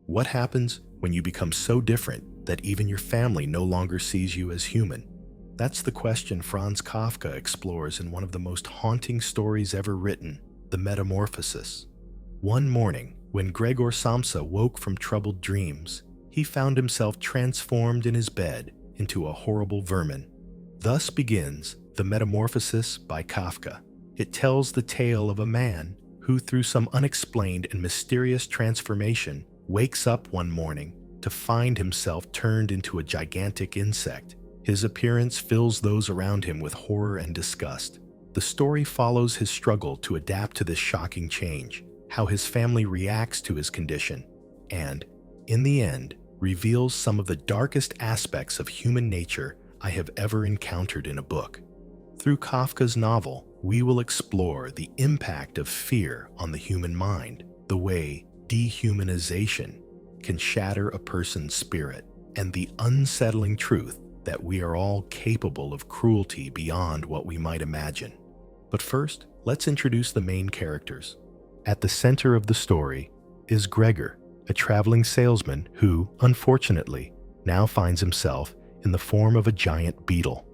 What happens when you become so different that even your family no longer sees you as human? That's the question Franz Kafka explores in one of the most haunting stories ever written, The Metamorphosis. One morning, when Gregor Samsa woke from troubled dreams, he found himself transformed in his bed into a horrible vermin. Thus begins The Metamorphosis by Kafka. It tells the tale of a man who, through some unexplained and mysterious transformation, wakes up one morning to find himself turned into a gigantic insect. His appearance fills those around him with horror and disgust. The story follows his struggle to adapt to this shocking change, how his family reacts to his condition, and, in the end, reveals some of the darkest aspects of human nature I have ever encountered in a book. Through Kafka's novel, we will explore the impact of fear on the human mind, the way dehumanization can shatter a person's spirit, and the unsettling truth that we are all capable of cruelty beyond what we might imagine. But first, let's introduce the main characters. At the center of the story is Gregor, a traveling salesman who, unfortunately, now finds himself in the form of a giant beetle.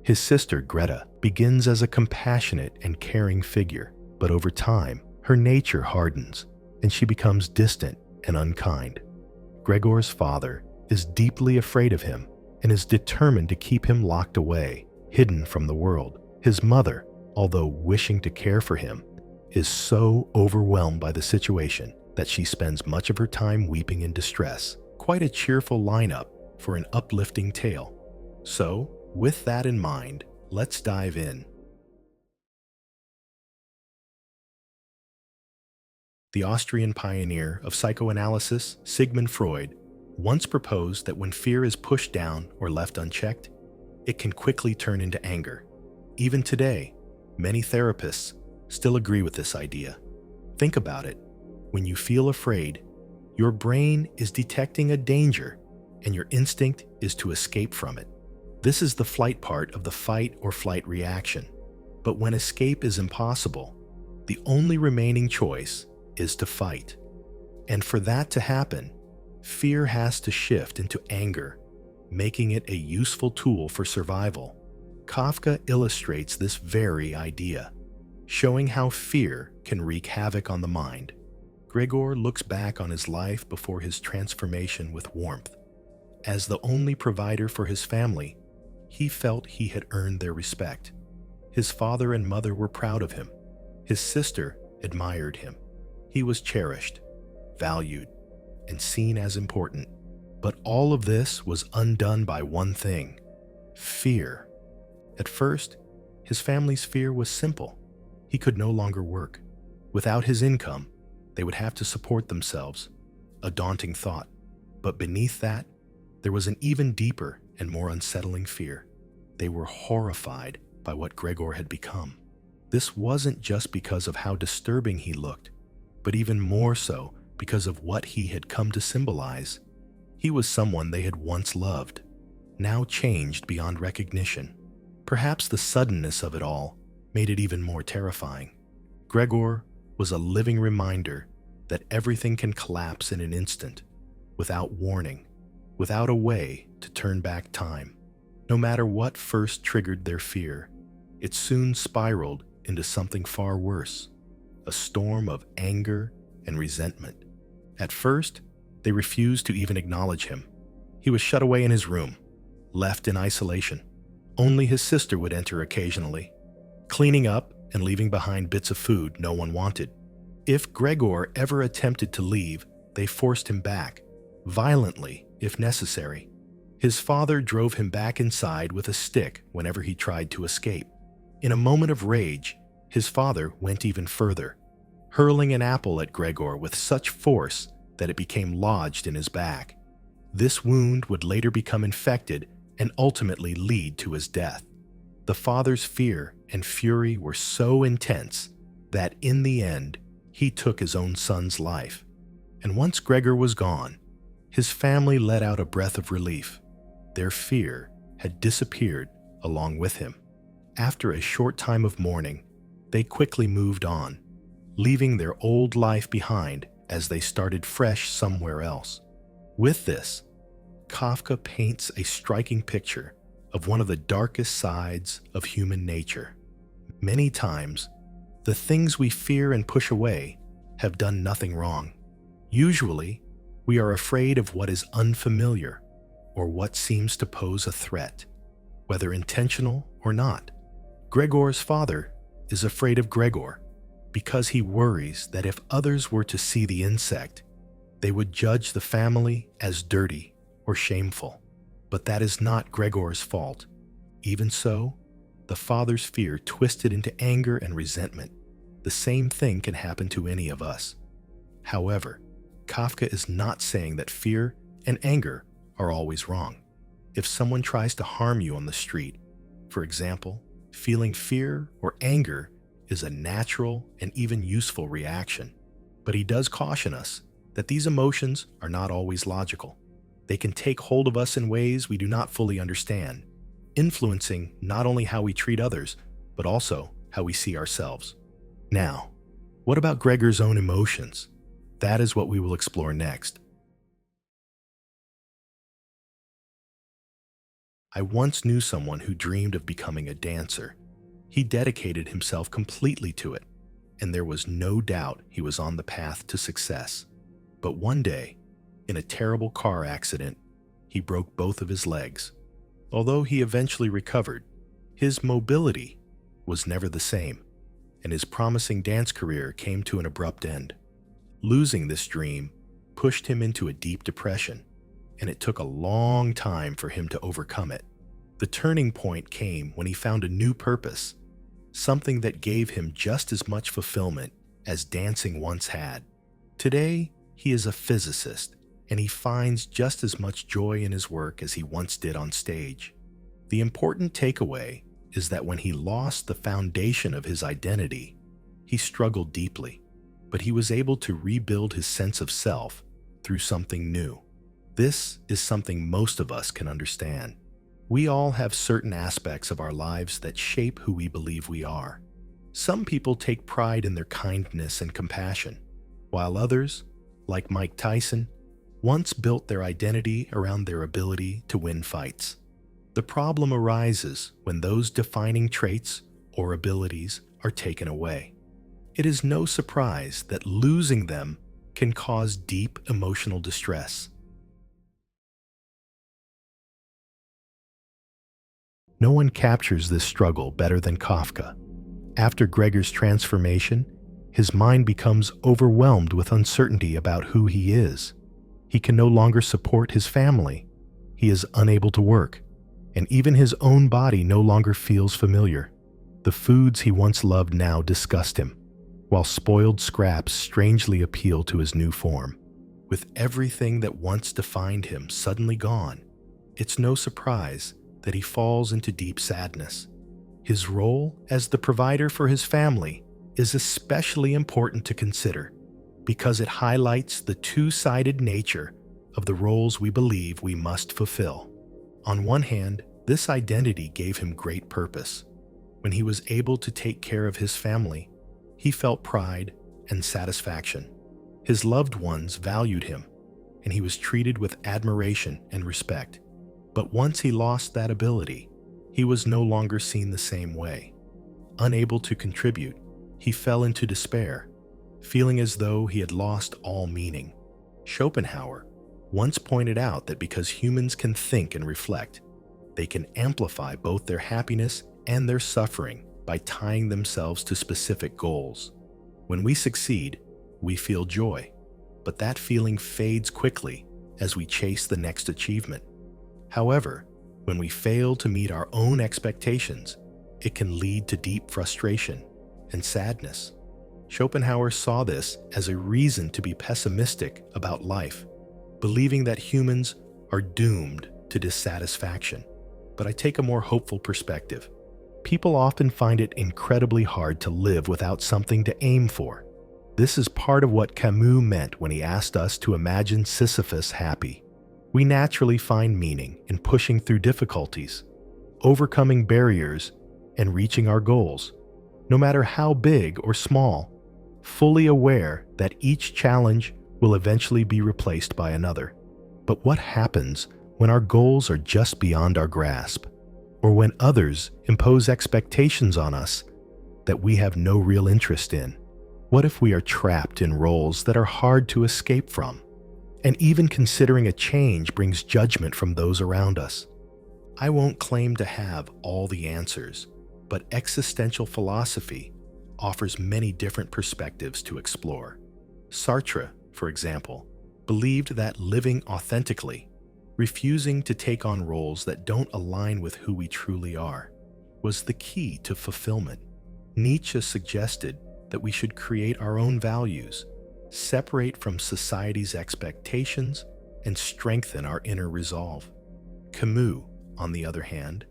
His sister, Greta, begins as a compassionate and caring figure, but over time, her nature hardens, and she becomes distant and unkind. Gregor's father is deeply afraid of him and is determined to keep him locked away, hidden from the world. His mother, although wishing to care for him, is so overwhelmed by the situation that she spends much of her time weeping in distress. Quite a cheerful lineup for an uplifting tale. So, with that in mind, let's dive in. The Austrian pioneer of psychoanalysis, Sigmund Freud, once proposed that when fear is pushed down or left unchecked, it can quickly turn into anger. Even today, many therapists still agree with this idea. Think about it. When you feel afraid, your brain is detecting a danger, and your instinct is to escape from it. This is the flight part of the fight or flight reaction. But when escape is impossible, the only remaining choice is to fight. And for that to happen, fear has to shift into anger, making it a useful tool for survival. Kafka illustrates this very idea, showing how fear can wreak havoc on the mind. Gregor looks back on his life before his transformation with warmth. As the only provider for his family, he felt he had earned their respect. His father and mother were proud of him. His sister admired him. He was cherished, valued, and seen as important. But all of this was undone by one thing: fear. At first, his family's fear was simple. He could no longer work. Without his income, they would have to support themselves. A daunting thought. But beneath that, there was an even deeper and more unsettling fear. They were horrified by what Gregor had become. This wasn't just because of how disturbing he looked, but even more so because of what he had come to symbolize. He was someone they had once loved, now changed beyond recognition. Perhaps the suddenness of it all made it even more terrifying. Gregor was a living reminder that everything can collapse in an instant, without warning, without a way to turn back time. No matter what first triggered their fear, it soon spiraled into something far worse, a storm of anger and resentment. At first, they refused to even acknowledge him. He was shut away in his room, left in isolation. Only his sister would enter occasionally, cleaning up and leaving behind bits of food no one wanted. If Gregor ever attempted to leave, they forced him back, violently if necessary. His father drove him back inside with a stick whenever he tried to escape. In a moment of rage, his father went even further, hurling an apple at Gregor with such force that it became lodged in his back. This wound would later become infected and ultimately lead to his death. The father's fear and fury were so intense that in the end, he took his own son's life. And once Gregor was gone, his family let out a breath of relief. Their fear had disappeared along with him. After a short time of mourning, they quickly moved on, leaving their old life behind as they started fresh somewhere else. With this, Kafka paints a striking picture of one of the darkest sides of human nature. Many times, the things we fear and push away have done nothing wrong. Usually, we are afraid of what is unfamiliar or what seems to pose a threat, whether intentional or not. Gregor's father is afraid of Gregor because he worries that if others were to see the insect, they would judge the family as dirty or shameful. But that is not Gregor's fault. Even so, the father's fear twisted into anger and resentment. The same thing can happen to any of us. However, Kafka is not saying that fear and anger are always wrong. If someone tries to harm you on the street, for example, feeling fear or anger is a natural and even useful reaction. But he does caution us that these emotions are not always logical. They can take hold of us in ways we do not fully understand, influencing not only how we treat others, but also how we see ourselves. Now, what about Gregor's own emotions? That is what we will explore next. I once knew someone who dreamed of becoming a dancer. He dedicated himself completely to it, and there was no doubt he was on the path to success. But one day, in a terrible car accident, he broke both of his legs. Although he eventually recovered, his mobility was never the same, and his promising dance career came to an abrupt end. Losing this dream pushed him into a deep depression, and it took a long time for him to overcome it. The turning point came when he found a new purpose, something that gave him just as much fulfillment as dancing once had. Today, he is a physicist, and he finds just as much joy in his work as he once did on stage. The important takeaway is that when he lost the foundation of his identity, he struggled deeply, but he was able to rebuild his sense of self through something new. This is something most of us can understand. We all have certain aspects of our lives that shape who we believe we are. Some people take pride in their kindness and compassion, while others, like Mike Tyson, once built their identity around their ability to win fights. The problem arises when those defining traits or abilities are taken away. It is no surprise that losing them can cause deep emotional distress. No one captures this struggle better than Kafka. After Gregor's transformation, his mind becomes overwhelmed with uncertainty about who he is. He can no longer support his family. He is unable to work, and even his own body no longer feels familiar. The foods he once loved now disgust him, while spoiled scraps strangely appeal to his new form. With everything that once defined him suddenly gone, it's no surprise that he falls into deep sadness. His role as the provider for his family is especially important to consider because it highlights the two-sided nature of the roles we believe we must fulfill. On one hand, this identity gave him great purpose. When he was able to take care of his family, he felt pride and satisfaction. His loved ones valued him, and he was treated with admiration and respect. But once he lost that ability, he was no longer seen the same way. Unable to contribute, he fell into despair, feeling as though he had lost all meaning. Schopenhauer once pointed out that because humans can think and reflect, they can amplify both their happiness and their suffering by tying themselves to specific goals. When we succeed, we feel joy, but that feeling fades quickly as we chase the next achievement. However, when we fail to meet our own expectations, it can lead to deep frustration and sadness. Schopenhauer saw this as a reason to be pessimistic about life, believing that humans are doomed to dissatisfaction. But I take a more hopeful perspective. People often find it incredibly hard to live without something to aim for. This is part of what Camus meant when he asked us to imagine Sisyphus happy. We naturally find meaning in pushing through difficulties, overcoming barriers, and reaching our goals, no matter how big or small, fully aware that each challenge will eventually be replaced by another. But what happens when our goals are just beyond our grasp, or when others impose expectations on us that we have no real interest in? What if we are trapped in roles that are hard to escape from? And even considering a change brings judgment from those around us. I won't claim to have all the answers, but existential philosophy offers many different perspectives to explore. Sartre, for example, believed that living authentically, refusing to take on roles that don't align with who we truly are, was the key to fulfillment. Nietzsche suggested that we should create our own values, separate from society's expectations, and strengthen our inner resolve. Camus, on the other hand,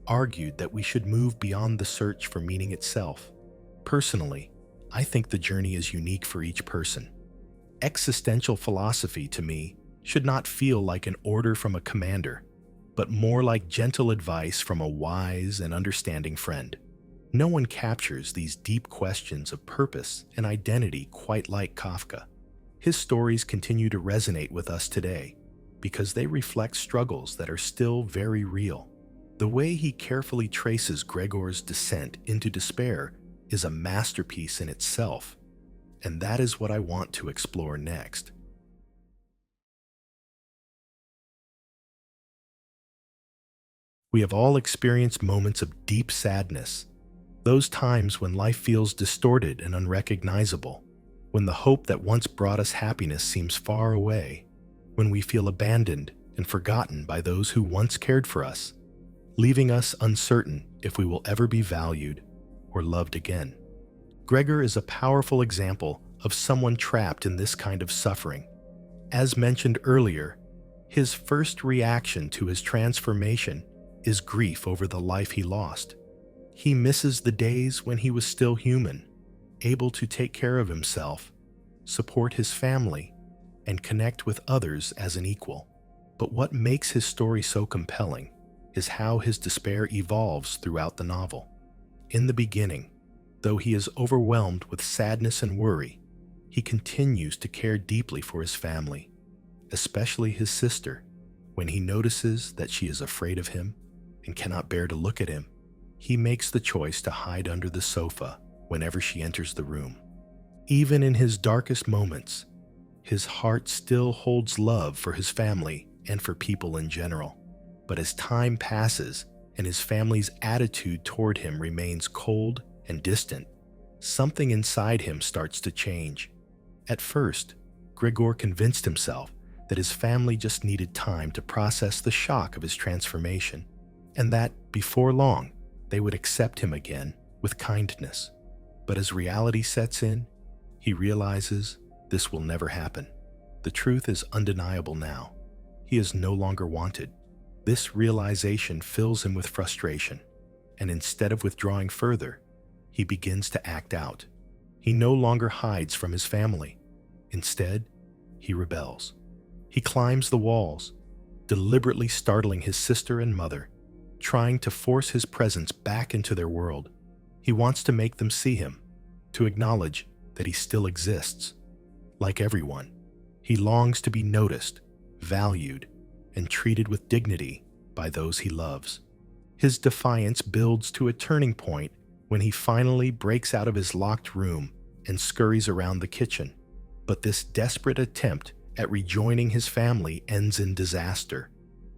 argued that we should move beyond the search for meaning itself. Personally, I think the journey is unique for each person. Existential philosophy, to me, should not feel like an order from a commander, but more like gentle advice from a wise and understanding friend. No one captures these deep questions of purpose and identity quite like Kafka. His stories continue to resonate with us today because they reflect struggles that are still very real. The way he carefully traces Gregor's descent into despair is a masterpiece in itself, and that is what I want to explore next. We have all experienced moments of deep sadness, those times when life feels distorted and unrecognizable, when the hope that once brought us happiness seems far away, when we feel abandoned and forgotten by those who once cared for us, leaving us uncertain if we will ever be valued or loved again. Gregor is a powerful example of someone trapped in this kind of suffering. As mentioned earlier, his first reaction to his transformation is grief over the life he lost. He misses the days when he was still human, able to take care of himself, support his family, and connect with others as an equal. But what makes his story so compelling is how his despair evolves throughout the novel. In the beginning, though he is overwhelmed with sadness and worry, he continues to care deeply for his family, especially his sister. When he notices that she is afraid of him and cannot bear to look at him, he makes the choice to hide under the sofa whenever she enters the room. Even in his darkest moments, his heart still holds love for his family and for people in general. But as time passes and his family's attitude toward him remains cold and distant, something inside him starts to change. At first, Gregor convinced himself that his family just needed time to process the shock of his transformation, and that, before long, they would accept him again with kindness. But as reality sets in, he realizes this will never happen. The truth is undeniable now. He is no longer wanted. This realization fills him with frustration, and instead of withdrawing further, he begins to act out. He no longer hides from his family. Instead, he rebels. He climbs the walls, deliberately startling his sister and mother, trying to force his presence back into their world. He wants to make them see him, to acknowledge that he still exists. Like everyone, he longs to be noticed, valued, and treated with dignity by those he loves. His defiance builds to a turning point when he finally breaks out of his locked room and scurries around the kitchen. But this desperate attempt at rejoining his family ends in disaster.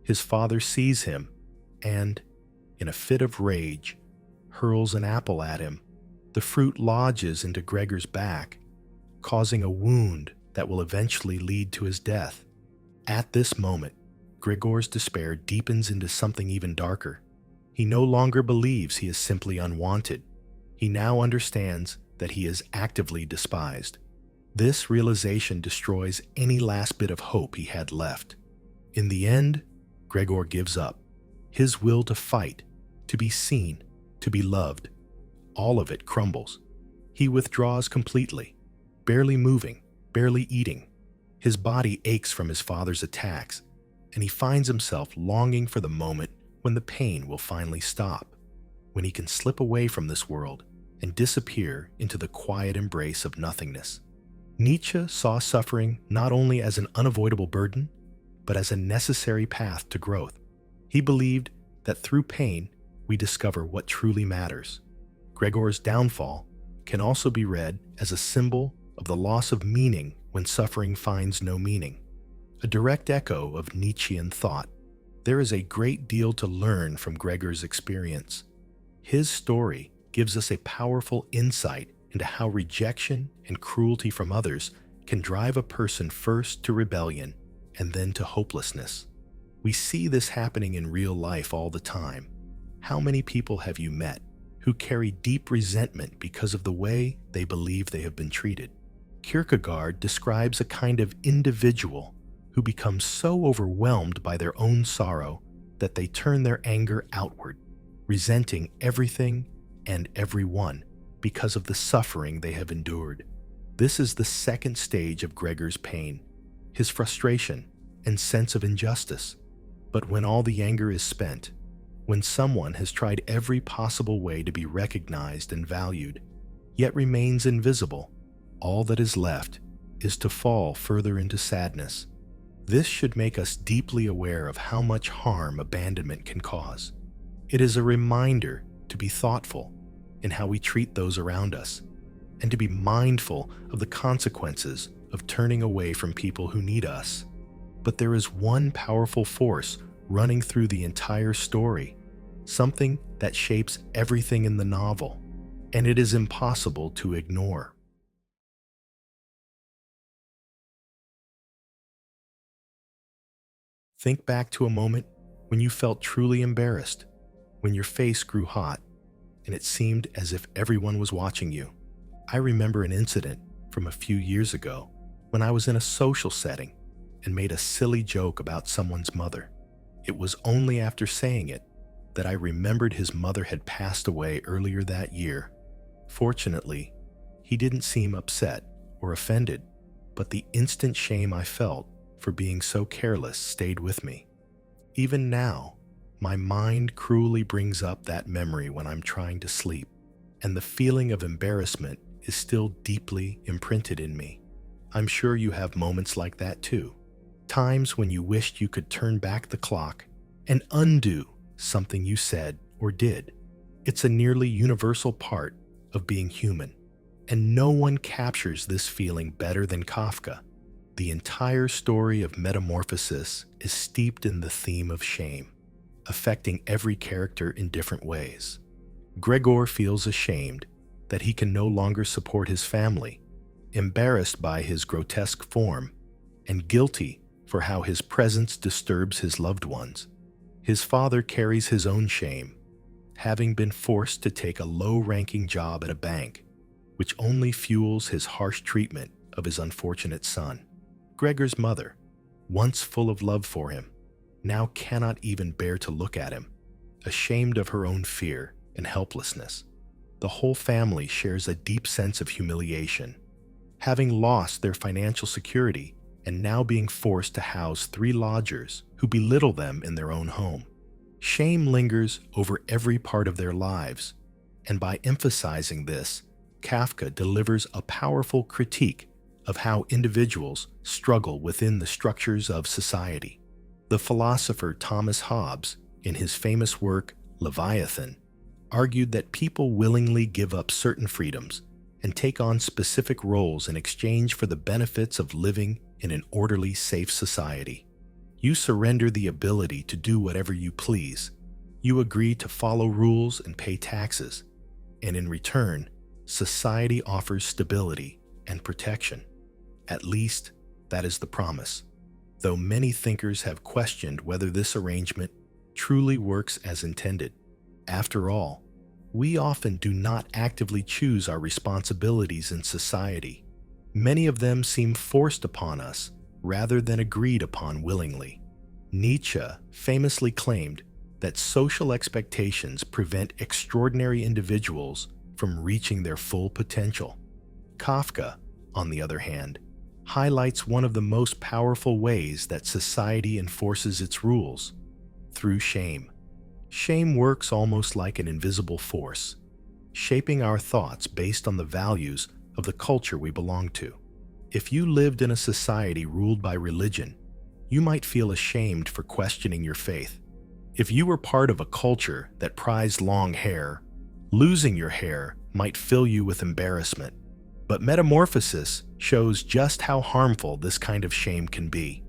His father sees him and, in a fit of rage, hurls an apple at him. The fruit lodges into Gregor's back, causing a wound that will eventually lead to his death. At this moment, Gregor's despair deepens into something even darker. He no longer believes he is simply unwanted. He now understands that he is actively despised. This realization destroys any last bit of hope he had left. In the end, Gregor gives up. His will to fight, to be seen, to be loved, all of it crumbles. He withdraws completely, barely moving, barely eating. His body aches from his father's attacks, and he finds himself longing for the moment when the pain will finally stop, when he can slip away from this world and disappear into the quiet embrace of nothingness. Nietzsche saw suffering not only as an unavoidable burden, but as a necessary path to growth. He believed that through pain, we discover what truly matters. Gregor's downfall can also be read as a symbol of the loss of meaning when suffering finds no meaning. A direct echo of Nietzschean thought, there is a great deal to learn from Gregor's experience. His story gives us a powerful insight into how rejection and cruelty from others can drive a person first to rebellion and then to hopelessness. We see this happening in real life all the time. How many people have you met who carry deep resentment because of the way they believe they have been treated? Kierkegaard describes a kind of individual who becomes so overwhelmed by their own sorrow that they turn their anger outward, resenting everything and everyone because of the suffering they have endured. This is the second stage of Gregor's pain, his frustration and sense of injustice. But when all the anger is spent, when someone has tried every possible way to be recognized and valued, yet remains invisible, all that is left is to fall further into sadness. This should make us deeply aware of how much harm abandonment can cause. It is a reminder to be thoughtful in how we treat those around us, and to be mindful of the consequences of turning away from people who need us. But there is one powerful force running through the entire story, something that shapes everything in the novel, and it is impossible to ignore. Think back to a moment when you felt truly embarrassed, when your face grew hot, and it seemed as if everyone was watching you. I remember an incident from a few years ago when I was in a social setting and made a silly joke about someone's mother. It was only after saying it that I remembered his mother had passed away earlier that year. Fortunately, he didn't seem upset or offended, but the instant shame I felt for being so careless stayed with me. Even now, my mind cruelly brings up that memory when I'm trying to sleep, and the feeling of embarrassment is still deeply imprinted in me. I'm sure you have moments like that too. Times when you wished you could turn back the clock and undo something you said or did. It's a nearly universal part of being human, and no one captures this feeling better than Kafka. The entire story of Metamorphosis is steeped in the theme of shame, affecting every character in different ways. Gregor feels ashamed that he can no longer support his family, embarrassed by his grotesque form, and guilty for how his presence disturbs his loved ones. His father carries his own shame, having been forced to take a low-ranking job at a bank, which only fuels his harsh treatment of his unfortunate son. Gregor's mother, once full of love for him, now cannot even bear to look at him, ashamed of her own fear and helplessness. The whole family shares a deep sense of humiliation, having lost their financial security and now being forced to house 3 lodgers who belittle them in their own home. Shame lingers over every part of their lives, and by emphasizing this, Kafka delivers a powerful critique of how individuals struggle within the structures of society. The philosopher Thomas Hobbes, in his famous work Leviathan, argued that people willingly give up certain freedoms and take on specific roles in exchange for the benefits of living in an orderly, safe society. You surrender the ability to do whatever you please. You agree to follow rules and pay taxes, and in return, society offers stability and protection. At least, that is the promise, though many thinkers have questioned whether this arrangement truly works as intended. After all, we often do not actively choose our responsibilities in society. Many of them seem forced upon us rather than agreed upon willingly. Nietzsche famously claimed that social expectations prevent extraordinary individuals from reaching their full potential. Kafka, on the other hand, highlights one of the most powerful ways that society enforces its rules: through shame. Shame works almost like an invisible force, shaping our thoughts based on the values of the culture we belong to. If you lived in a society ruled by religion, you might feel ashamed for questioning your faith. If you were part of a culture that prized long hair, losing your hair might fill you with embarrassment. But Metamorphosis shows just how harmful this kind of shame can be.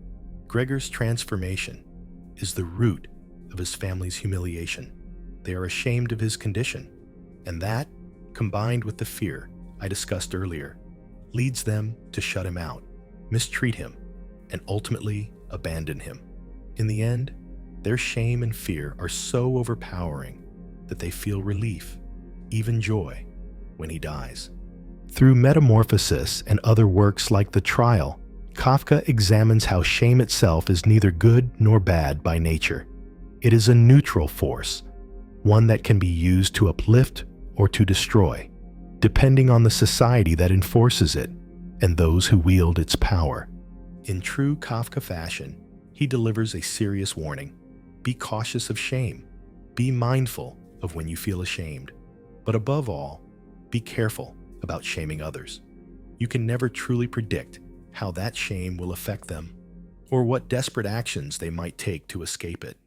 Gregor's transformation is the root of his family's humiliation. They are ashamed of his condition, and that, combined with the fear I discussed earlier, leads them to shut him out, mistreat him, and ultimately abandon him. In the end, their shame and fear are so overpowering that they feel relief, even joy, when he dies. Through Metamorphosis and other works like The Trial, Kafka examines how shame itself is neither good nor bad by nature. It is a neutral force, one that can be used to uplift or to destroy, depending on the society that enforces it and those who wield its power. In true Kafka fashion, he delivers a serious warning. Be cautious of shame. Be mindful of when you feel ashamed. But above all, be careful about shaming others. You can never truly predict how that shame will affect them or what desperate actions they might take to escape it.